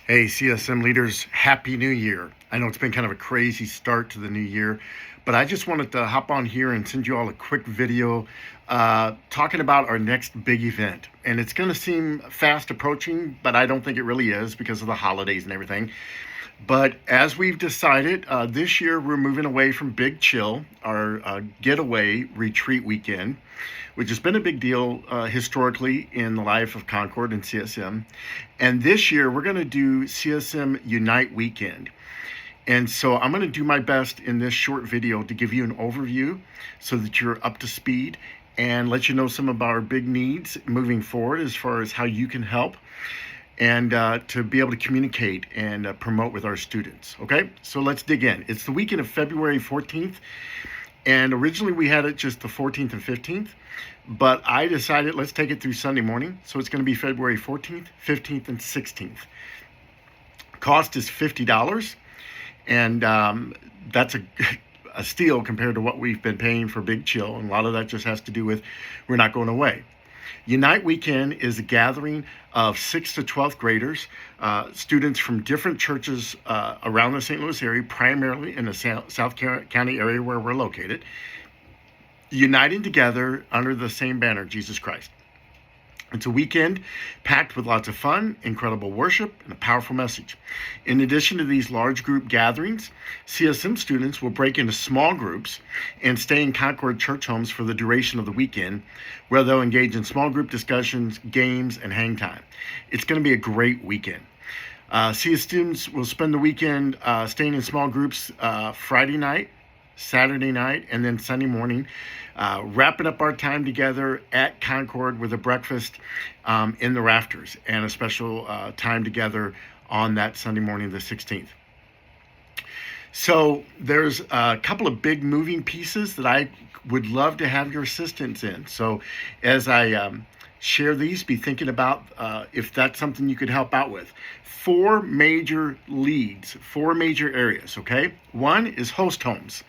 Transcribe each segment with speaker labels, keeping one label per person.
Speaker 1: Hey, CSM leaders, Happy New Year. I know it's been kind of a crazy start to the new year, but I just wanted to hop on here and send you all a quick video talking about our next big event. And it's going to seem fast approaching, but I don't think it really is because of the holidays and everything. But as we've decided, this year we're moving away from Big Chill, our getaway retreat weekend, which has been a big deal historically in the life of Concord and CSM. And this year we're going to do CSM Unite weekend. And so I'm going to do my best in this short video to give you an overview so that you're up to speed and let you know some of our big needs moving forward as far as how you can help and to be able to communicate and promote with our students. Okay, so let's dig in. It's the weekend of February 14th, and originally we had it just the 14th and 15th, but I decided let's take it through Sunday morning. So it's going to be February 14th, 15th, and 16th. Cost is $50, and that's a steal compared to what we've been paying for Big Chill, and a lot of that just has to do with we're not going away. Unite Weekend is a gathering of 6th to 12th graders, students from different churches around the St. Louis area, primarily in the South County area where we're located, uniting together under the same banner, Jesus Christ. It's a weekend packed with lots of fun, incredible worship, and a powerful message. In addition to these large group gatherings, CSM students will break into small groups and stay in Concord church homes for the duration of the weekend, where they'll engage in small group discussions, games, and hang time. It's going to be a great weekend. CS students will spend the weekend staying in small groups Friday night, Saturday night, and then Sunday morning, wrapping up our time together at Concord with a breakfast in the rafters and a special time together on that Sunday morning, the 16th. So there's a couple of big moving pieces that I would love to have your assistance in. So as I share these, be thinking about if that's something you could help out with. 4 major leads, 4 major areas, okay? One is host homes.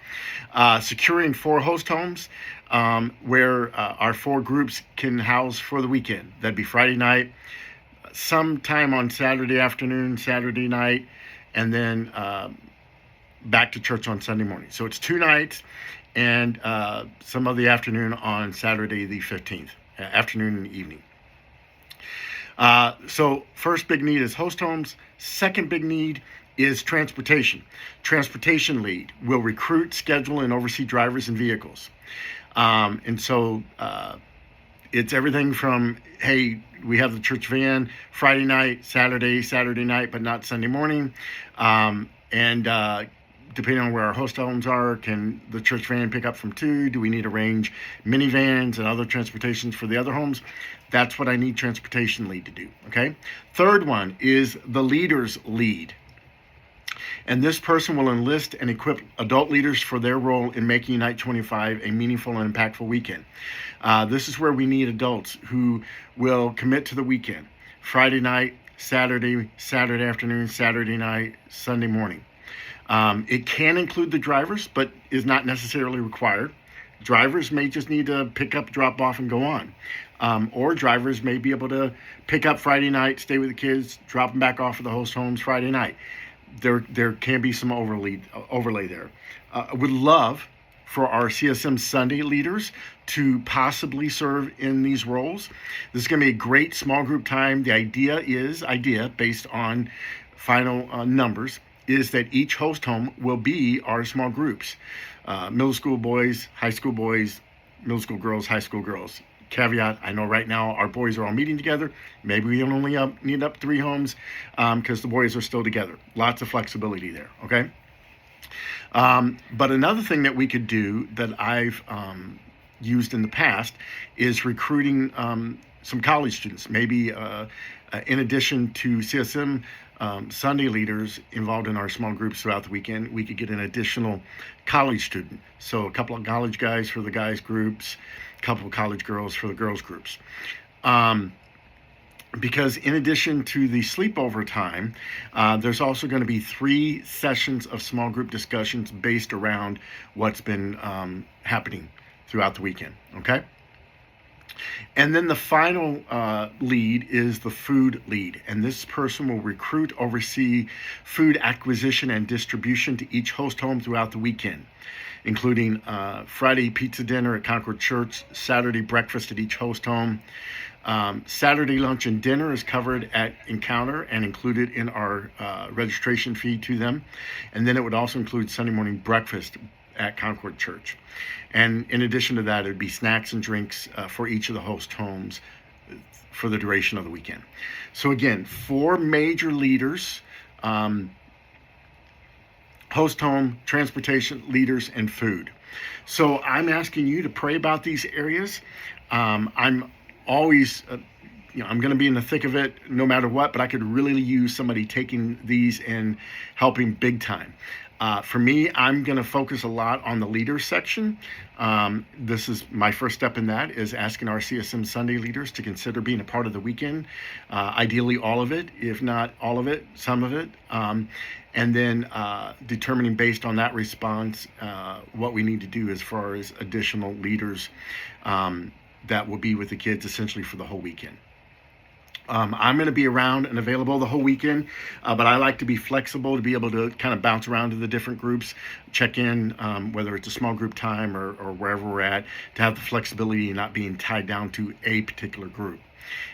Speaker 1: Securing 4 host homes where our 4 groups can house for the weekend. That'd be Friday night, sometime on Saturday afternoon, Saturday night, and then back to church on Sunday morning. So it's 2 nights and some of the afternoon on Saturday the 15th, afternoon and evening. So first big need is host homes. Second big need is transportation. Transportation lead will recruit, schedule, and oversee drivers and vehicles. And so it's everything from, hey, we have the church van Friday night, Saturday night, but not Sunday morning. And depending on where our host homes are, can the church van pick up from 2? Do we need to arrange minivans and other transportations for the other homes? That's what I need transportation lead to do, okay? Third one is the leaders lead. And this person will enlist and equip adult leaders for their role in making Unite 25 a meaningful and impactful weekend. This is where we need adults who will commit to the weekend. Friday night, Saturday afternoon, Saturday night, Sunday morning. It can include the drivers, but is not necessarily required. Drivers may just need to pick up, drop off, and go on. Or drivers may be able to pick up Friday night, stay with the kids, drop them back off at the host homes Friday night. There can be some overlay there. I would love for our CSM Sunday leaders to possibly serve in these roles. This is going to be a great small group time. The idea based on final numbers, is that each host home will be our small groups. Middle school boys, high school boys, middle school girls, high school girls. Caveat, I know right now our boys are all meeting together. Maybe we only need up 3 homes because the boys are still together. Lots of flexibility there, okay? But another thing that we could do that I've used in the past is recruiting some college students. Maybe in addition to CSM Sunday leaders involved in our small groups throughout the weekend, we could get an additional college student. So a couple of college guys for the guys groups, a couple of college girls for the girls groups. Because in addition to the sleepover time, there's also going to be 3 sessions of small group discussions based around what's been happening throughout the weekend, okay? And then the final lead is the food lead. And this person will recruit, oversee food acquisition and distribution to each host home throughout the weekend, including Friday pizza dinner at Concord Church, Saturday breakfast at each host home. Saturday lunch and dinner is covered at Encounter and included in our registration fee to them. And then it would also include Sunday morning breakfast at Concord Church. And in addition to that, it would be snacks and drinks for each of the host homes for the duration of the weekend. So again, 4 major leaders, host home, transportation, leaders, and food. So I'm asking you to pray about these areas. I'm always, I'm going to be in the thick of it no matter what, but I could really use somebody taking these and helping big time. For me, I'm going to focus a lot on the leaders section. This is my first step in that, is asking our CSM Sunday leaders to consider being a part of the weekend. Ideally all of it, if not all of it, some of it. And then determining based on that response what we need to do as far as additional leaders that will be with the kids essentially for the whole weekend. I'm going to be around and available the whole weekend, but I like to be flexible to be able to kind of bounce around to the different groups, check in, whether it's a small group time or wherever we're at, to have the flexibility and not being tied down to a particular group.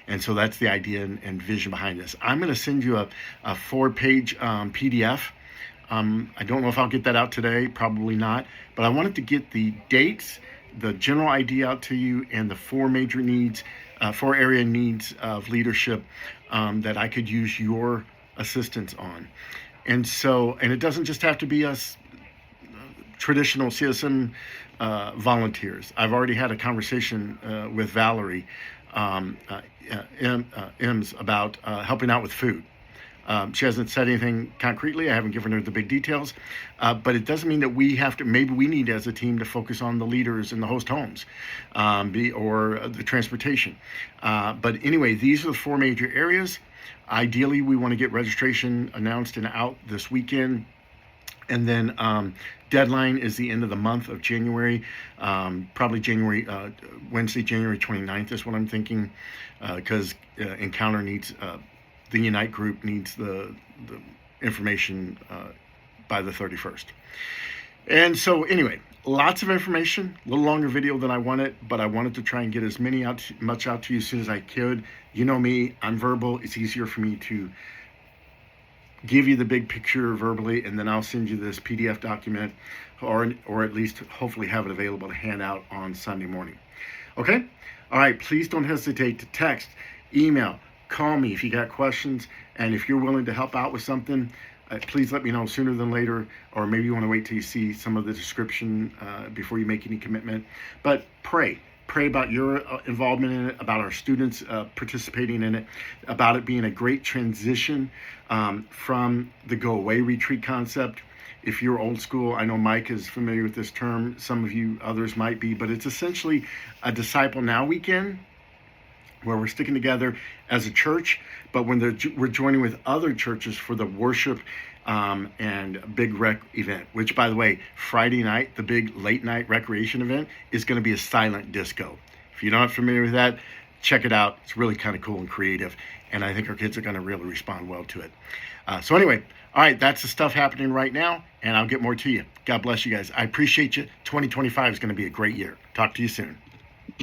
Speaker 1: And so that's the idea and vision behind this. I'm going to send you a 4-page PDF. I don't know if I'll get that out today, probably not, but I wanted to get the dates, the general idea out to you, and the 4 major needs, 4 area needs of leadership that I could use your assistance on. And so, and it doesn't just have to be us traditional CSM volunteers. I've already had a conversation with Valerie Ems about helping out with food. She hasn't said anything concretely. I haven't given her the big details, but it doesn't mean that we have to. Maybe we need as a team to focus on the leaders in the host homes, or the transportation. But anyway, these are the 4 major areas. Ideally, we want to get registration announced and out this weekend. And then deadline is the end of the month of January, probably Wednesday, January 29th is what I'm thinking, because Encounter needs, the Unite group needs the information by the 31st. And so anyway, lots of information, a little longer video than I wanted, but I wanted to try and get as much out to you as soon as I could. You know me, I'm verbal. It's easier for me to give you the big picture verbally, and then I'll send you this PDF document, or at least hopefully have it available to hand out on Sunday morning. Okay? All right, please don't hesitate to text, email, call me if you got questions, and if you're willing to help out with something, please let me know sooner than later, or maybe you want to wait till you see some of the description before you make any commitment. But pray about your involvement in it, about our students participating in it, about it being a great transition from the go away retreat concept. If you're old school, I know Mike is familiar with this term, some of you others might be, but it's essentially a Disciple Now weekend where we're sticking together as a church, but when we're joining with other churches for the worship and big rec event, which, by the way, Friday night, the big late night recreation event, is going to be a silent disco. If you're not familiar with that, check it out. It's really kind of cool and creative, and I think our kids are going to really respond well to it. So anyway, all right, that's the stuff happening right now, and I'll get more to you. God bless you guys. I appreciate you. 2025 is going to be a great year. Talk to you soon.